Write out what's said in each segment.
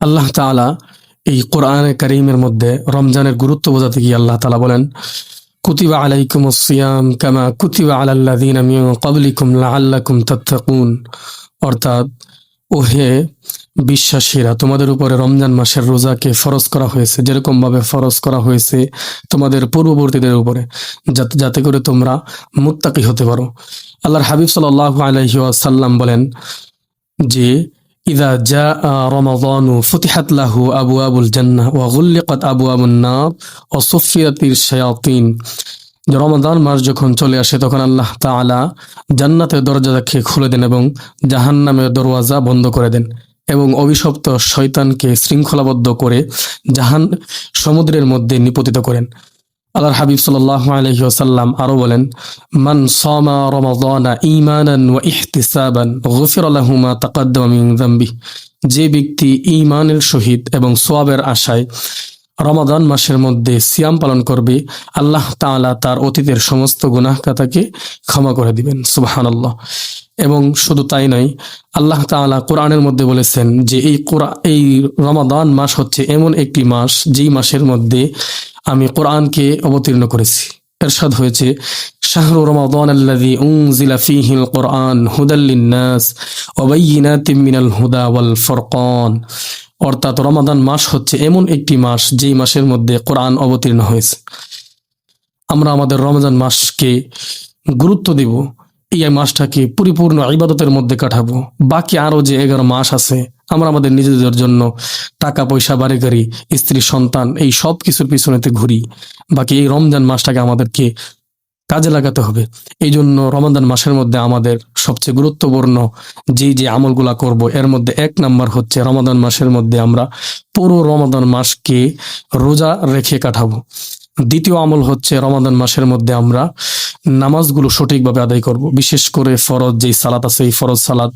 আল্লাহ তাআলা এই কোরআনে কারীমের মধ্যে রমজানের গুরুত্ব বোঝাতে গিয়ে আল্লাহ তাআলা বলেন, কুতিবা আলাইকুমুস সিয়াম কামা কুতিবা আলাল্লাযীনা মিন ক্বাবলিকুম লাআল্লাকুম তাত্তাকুন। অর্থাৎ, ওহে বিশ্বাসীরা, তোমাদের উপরে রমজান মাসের রোজাকে ফরজ করা হয়েছে যেরকম ভাবে ফরজ করা হয়েছে তোমাদের পূর্ববর্তীদের উপরে, যাতে যাতে করে তোমরা মুত্তাকি হতে পারো। আল্লাহর হাবিব সাল্লাল্লাহু আলাইহি ওয়াসাল্লাম বলেন যে ইযা জাআ রমাদানু ফুতিহাত লাহু আবওয়াবুল জান্নাহ ওয়া গুল্লিকাত আবওয়াবুন নার ওয়া সুফিয়াতিশ শায়াতিন। রমাদান মাস যখন চলে আসে তখন আল্লাহ তাআলা জান্নাতের দরজাকে খুলে দেন এবং জাহান্নামের দরওয়াজা বন্ধ করে দেন এবং অভিশপ্ত শয়তানকে শৃঙ্খলাবদ্ধ করে সমুদ্রের মধ্যে নিপতিত করেন। আল্লাহর হাবিব সাল্লাল্লাহু আলাইহি ওয়াসাল্লাম আরো বলেন, মান সামা রমাদানা ঈমানান ওয়া ইহতিসাবান গুফিরা লাহু মা তাকাদ্দামা মিন যামবি। যে ব্যক্তি ঈমানের সহিত এবং সওয়াবের আশায় রমাদান মাসের মধ্যে সিয়াম পালন করবে, আল্লাহ তাআলা তার অতীতের সমস্ত গুনাহ খাতাকে ক্ষমা করে দিবেন। সুবহানাল্লাহ। এবং শুধু তাই নয়, আল্লাহ তাআলা কোরআনের মধ্যে বলেছেন যে এই রমাদান মাস হচ্ছে এমন একটি মাস যেই মাসের মধ্যে আমি কোরআনকে অবতীর্ণ করেছি। ইরশাদ হয়েছে, শাহরু রমাদান আল্লাযী উনজিলা ফীহিল কোরআন হুদাল লিন-নাস ওয়া বায়্যিনাতিম মিনাল হুদা ওয়াল ফুরকান। অর্থাৎ রমাদান মাস হচ্ছে এমন একটি মাস যেই মাসের মধ্যে কোরআন অবতীর্ণ হয়েছে। আমরা আমাদের রমজান মাসকে গুরুত্ব দিব, এই মাসটাকে পরিপূর্ণ ইবাদতের মধ্যে কাটাবো। বাকি আরো যে 11 মাস আছে আমরা আমাদের নিজেদের জন্য টাকা পয়সা, বাড়ি গাড়ি, স্ত্রী সন্তান, এই সব কিছুর পিছনেতে ঘুরি। বাকি এই রমজান মাসটাকে আমাদেরকে কাজে লাগাতে হবে। এই জন্য রমাদান মাসের মধ্যে আমাদের সবচেয়ে গুরুত্বপূর্ণ যে আমলগুলা করব, এর মধ্যে 1 নাম্বার হচ্ছে রমাদান মাসের মধ্যে আমরা পুরো রমাদান মাসকে রোজা রেখে কাটাবো। দ্বিতীয় আমল হচ্ছে রমাদান মাসের মধ্যে আমরা নামাজগুলো সঠিকভাবে আদায় করব। বিশেষ করে ফরজ যেই সালাত আছে এই ফরজ সালাত,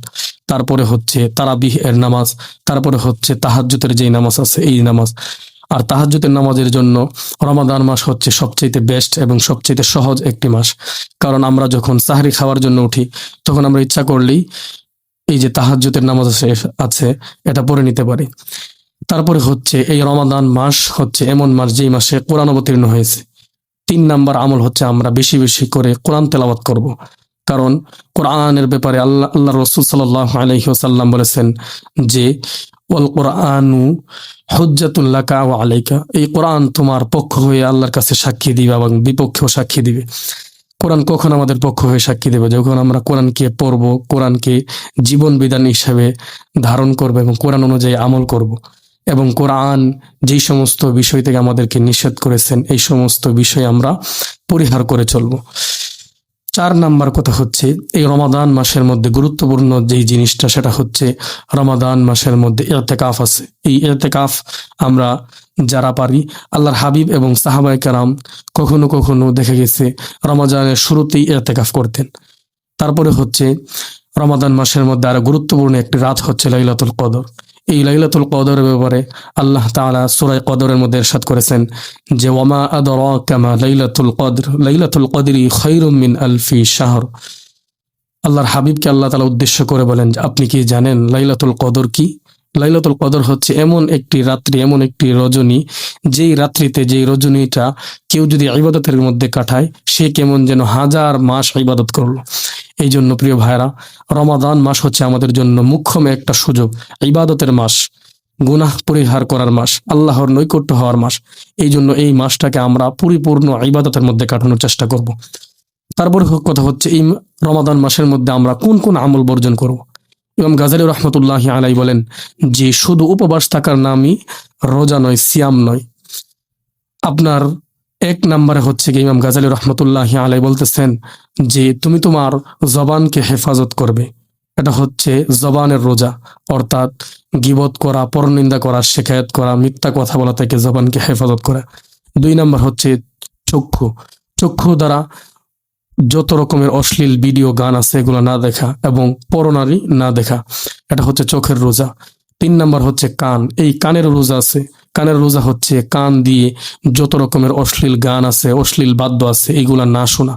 তারপরে হচ্ছে তারাবিহ এর নামাজ, তারপরে হচ্ছে তাহাজ্জুদের যেই নামাজ আছে এই নামাজ। আর তাহাজ্জুদের নামাজের জন্য রমাদান মাস হচ্ছে সবচেয়ে বেস্ট এবং সবচেয়ে সহজ একটি মাস। কারণ আমরা যখন সাহরি খাওয়ার জন্য উঠি তখন আমরা ইচ্ছা করলেই এই যে তাহাজ্জুদের নামাজ আছে এটা পড়ে নিতে পারি। তারপরে হচ্ছে এই রমাদান মাস হচ্ছে এমন মাস যেই মাসে কোরআন অবতীর্ণ হয়েছে। 3 নাম্বার আমল হচ্ছে আমরা বেশি বেশি করে কোরআন তেলাওয়াত করব। কারণ কোরআনের ব্যাপারে আল্লাহ রাসূল সাল্লাল্লাহু আলাইহি ওয়াসাল্লাম বলেছেন যে ওয়াল কোরআনু হুজ্জাতুল লাকা ওয়া আলাইকা। এই কোরআন তোমার পক্ষ হয়ে আল্লাহর কাছে সাক্ষী দিবে এবং বিপক্ষেও সাক্ষী দিবে। কোরআন কখন আমাদের পক্ষ হয়ে সাক্ষী দেবে? যখন আমরা কোরআনকে পড়ব, কোরআনকে জীবন বিধান হিসাবে ধারণ করব এবং কোরআন অনুযায়ী আমল করব। এবং কোরআন যেই সমস্ত বিষয় থেকে আমাদেরকে নিষেধ করেছেন এই সমস্ত বিষয় আমরা পরিহার করে চলব। 4 নাম্বার কথা হচ্ছে এই রমাদান মাসের মধ্যে গুরুত্বপূর্ণ যেই জিনিসটা সেটা হচ্ছে রমাদান মাসের মধ্যে ইতিকাফ আছে। এই ইতিকাফ আমরা যারা পারি, আল্লাহর হাবিব এবং সাহাবায়ে কেরাম কখনো কখনো দেখা গেছে রমজানের শুরুতেই ইতিকাফ করতেন। তারপরে হচ্ছে রমাদান মাসের মধ্যে আরো গুরুত্বপূর্ণ একটি রাত হচ্ছে লাইলাতুল কদর। এই লাইলাতুল কদরের ব্যাপারে আল্লাহ তাআলা সূরা কদরের মধ্যে ইরশাদ করেছেন যে ওয়ামা আদরাকা মা লাইলাতুল কদর লাইলাতুল কদরি খায়রুম মিন আলফি শাহর। আল্লাহর হাবিবকে আল্লাহ তাআলা উদ্দেশ্য করে বলেন যে আপনি কি জানেন লাইলাতুল কদর কি? লাইলাতুল কদর হচ্ছে এমন একটি রাত্রি, এমন একটি রজনী, যেই রাত্রিতে যেই রজনীটা কেউ যদি ইবাদতের মধ্যে কাটায় সে কেমন যেন 1000 মাস ইবাদত করলো। এই জন্য প্রিয় ভাইরা, রমাদান মাস হচ্ছে আমাদের জন্য মুখ্যম একটা সুযোগ, ইবাদতের মাস, গুনাহ পরিহার করার মাস, আল্লাহর নৈকট্য হওয়ার মাস। এই জন্য এই মাসটাকে আমরা পরিপূর্ণ ইবাদতের মধ্যে কাটানোর চেষ্টা করব। তারপর কথা হচ্ছে এই রমাদান মাসের মধ্যে আমরা কোন কোন আমল বর্জন করব। ইমাম গাজালি রাহমাতুল্লাহি আলাইহি বলেন যে শুধু উপবাস থাকার নামই রোজা নয়, সিয়াম নয়। আপনার 1 নম্বরে হচ্ছে কি ইমাম গাজালি রাহমাতুল্লাহি আলাইহি বলতেছেন যে তুমি তোমার জবানকে হেফাজত করবে। এটা হচ্ছে জবানের রোজা, অর্থাৎ গীবত করা, পরনিন্দা করা, শিকায়াত করা, মিথ্যা কথা বলা থেকে জবানকে হেফাজত করা। 2 নম্বর হচ্ছে চক্ষু দ্বারা যত রকমের অশ্লীল ভিডিও, গান আছে এগুলো না দেখা এবং পরনারী না দেখা, এটা হচ্ছে চোখের রোজা। 3 নম্বর হচ্ছে কান, এই কানের রোজা আছে। কানের রোজা হচ্ছে কান দিয়ে যত রকমের অশ্লীল গান আছে, অশ্লীল বাদ্য আছে এইগুলা না শোনা।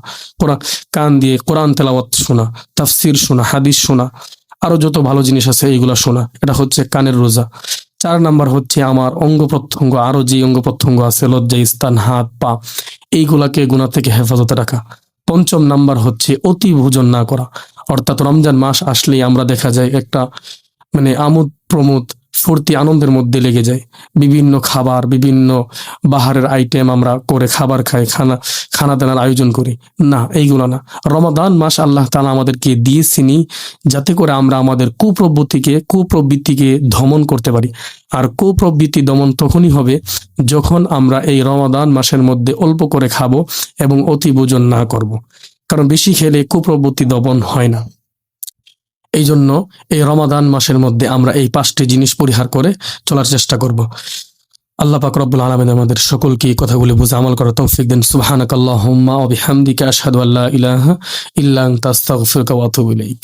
কান দিয়ে কোরআন তেলাওয়াত শোনা, তাফসির শোনা, হাদিস শোনা, আরো যত ভালো জিনিস আছে এইগুলা শোনা, এটা হচ্ছে কানের রোজা। 4 নাম্বার হচ্ছে আমার অঙ্গ প্রত্যঙ্গ, আরো যে অঙ্গ প্রত্যঙ্গ আছে, লজ্জা স্থান, হাত পা, এইগুলাকে গুনাহ থেকে হেফাজতে রাখা। 5ম নাম্বার হচ্ছে অতি ভোজন না করা। অর্থাৎ রমজান মাস আসলেই আমরা দেখা যায় একটা আমোদ প্রমোদ ফুর্তি আনন্দের মধ্যে লেগে যায়। বিভিন্ন খাবার, বিভিন্ন বাহারের আইটেম আমরা করে খাবার খাই, খানা দানার আয়োজন করি। না, এইগুলো না। রমাদান মাস আল্লাহ তাআলা আমাদেরকে দিয়েছিনি যাতে করে আমরা আমাদের কুপ্রবৃত্তিকে দমন করতে পারি। আর কুপ্রবৃত্তি দমন তখনই হবে যখন আমরা এই রমাদান মাসের মধ্যে অল্প করে খাবো এবং অতি ভোজন না করব। কারণ বেশি খেলে কুপ্রবৃত্তি দমন হয় না। এই জন্য এই রমাদান মাসের মধ্যে আমরা এই 5টি জিনিস পরিহার করে চলার চেষ্টা করব। আল্লাহ পাক রব্বুল আলামিন আমাদের সকলকে এই কথাগুলি বুঝে আমল করার তৌফিক দেন। সুবহানাকাল্লাহুম্মা ওয়া বিহামদিকা আশহাদু আল্লা ইলাহা ইল্লা আনতা আস্তাগফিরুকা ওয়া আতুবু ইলাইক।